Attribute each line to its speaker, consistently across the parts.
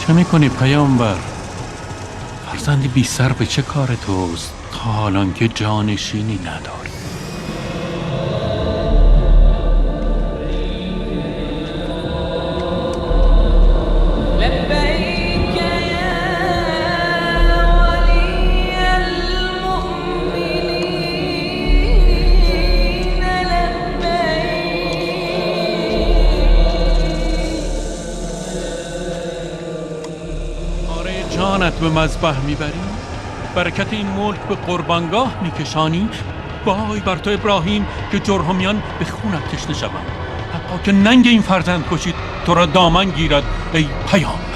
Speaker 1: چه میکنی پیامبر؟ فرزندی بی سر به چه کار توست تا حالان که جانشینی نداری؟ جانت به مذبح میبری؟ برکت این ملک به قربانگاه میکشانی؟ وای بر تو ابراهیم که جرهمیان به خونت تشنه شوند. حقا که ننگ این فرزند کشید تو را دامن گیرد ای پیامبر.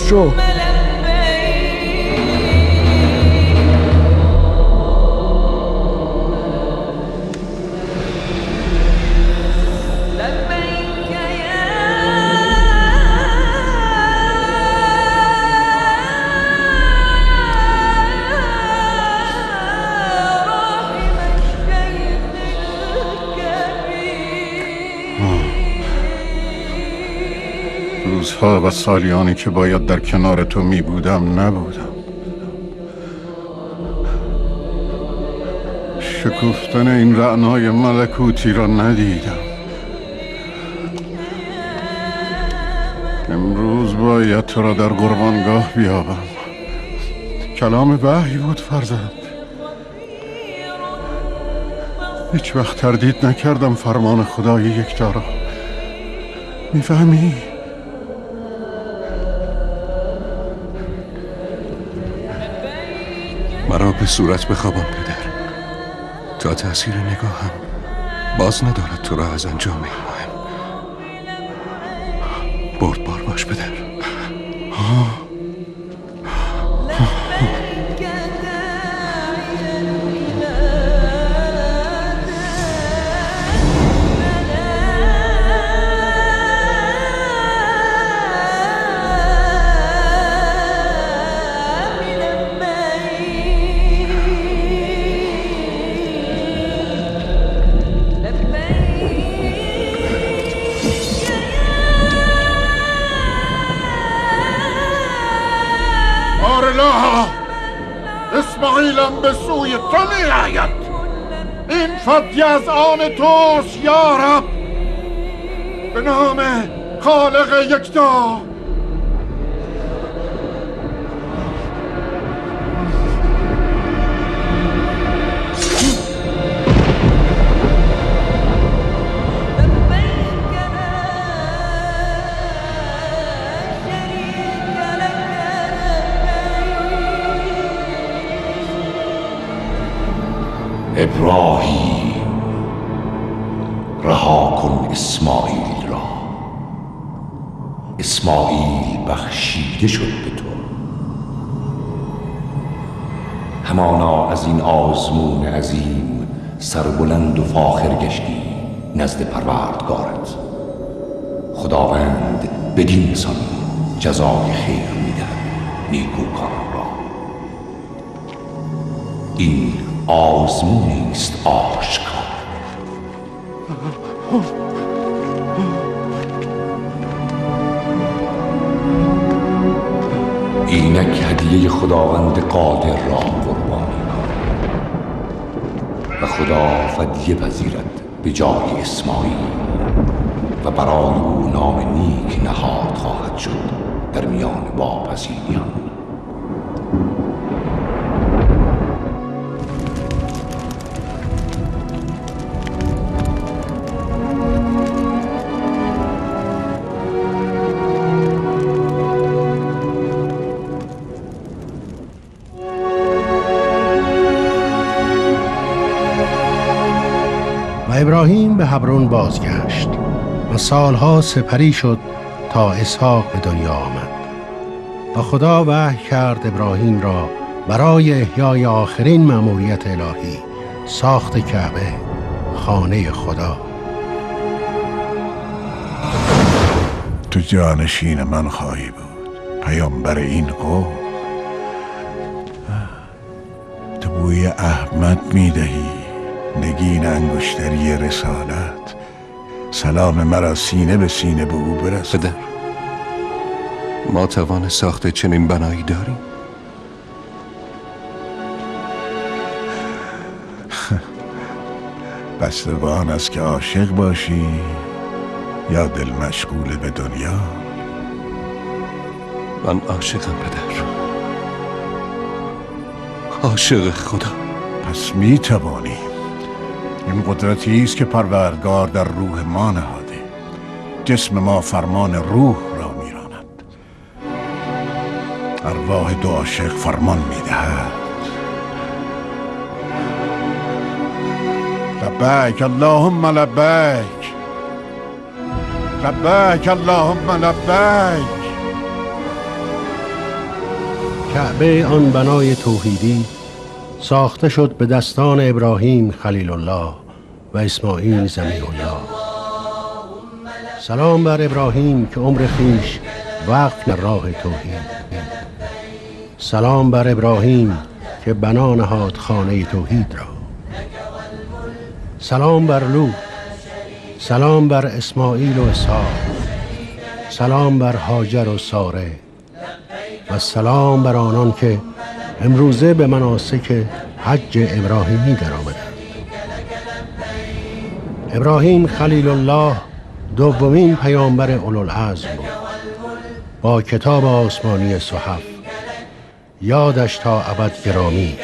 Speaker 2: شو
Speaker 3: روزها و سالیانی که باید در کنار تو می بودم نبودم. شکفتن این رعنای ملکوتی را ندیدم. امروز باید تو را در قربانگاه بیابم. کلام وحی بود فرزند. هیچ وقت تردید نکردم فرمان خدای یکتا را. میفهمی؟
Speaker 4: مرا به صورت بخوابان پدر، تا تأثیر نگاهم باز ندارد تو را از انجام این مهم. بردبار باش پدر.
Speaker 3: اسماعیلم به سوی تو می آید. این فدیه از آن توست یا رب، به نام خالق یکتا.
Speaker 5: ابراهیم، رها کن اسماعیل را. اسماعیل بخشیده شد به تو. همانا از این آزمون عظیم سربلند و فاخر گشتی. نزد پروردگارت. خداوند بدین سان جزای خیر می‌دهد نیکوکاران را. این آزمونی است آشکار. اینک هدیه خداوند قادر را قربانی کن و خدا فدیه پذیرد به جای اسماعیل و برای او نام نیک نهاد خواهد شد در میان واپسینیان.
Speaker 6: ابراهیم به هبرون بازگشت و سالها سپری شد تا اسحاق به دنیا آمد و خدا وحی کرد ابراهیم را برای احیای آخرین مأموریت الهی، ساخت کعبه، خانه خدا.
Speaker 3: تو جانشین من خواهی بود، پیامبر این قوم. تو بوی احمد میدهی، نگین انگشتری رسالت. سلام مرا سینه به سینه به او برسان.
Speaker 4: پدر، ما توان ساخت چنین بنایی داریم؟
Speaker 3: بسته به آن است که عاشق باشی یا دل مشغول به دنیا.
Speaker 4: من عاشقم پدر، عاشق خدا.
Speaker 3: پس می توانی. این قدرتی است که پروردگار در روح ما نهاده. جسم ما فرمان روح را میراند. ارواح دو عاشق فرمان میدهد. لبیک اللهم لبیک، لبیک اللهم لبیک.
Speaker 6: کعبه، آن بنای توحیدی، ساخته شد به دستان ابراهیم خلیل الله و اسماعیل ضمیح الله. سلام بر ابراهیم که عمر خویش وقف در راه توحید. سلام بر ابراهیم که بنا نهاد خانه توحید را. سلام بر لوط. سلام بر اسماعیل و اسحاق. سلام بر هاجر و ساره و سلام بر آنان که امروزه به مناسک حج ابراهیمی در آمدند. ابراهیم خلیل الله دومین پیامبر اولوالعزم بود. با کتاب آسمانی صحف یادش تا ابد گرامی.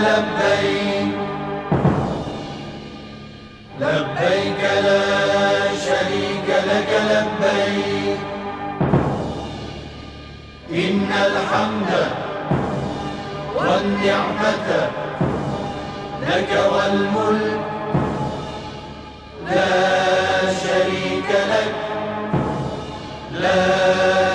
Speaker 7: لبيك لبيك لا شريك لك لبيك إن الحمد والنعمة لك والملك لا شريك لك لا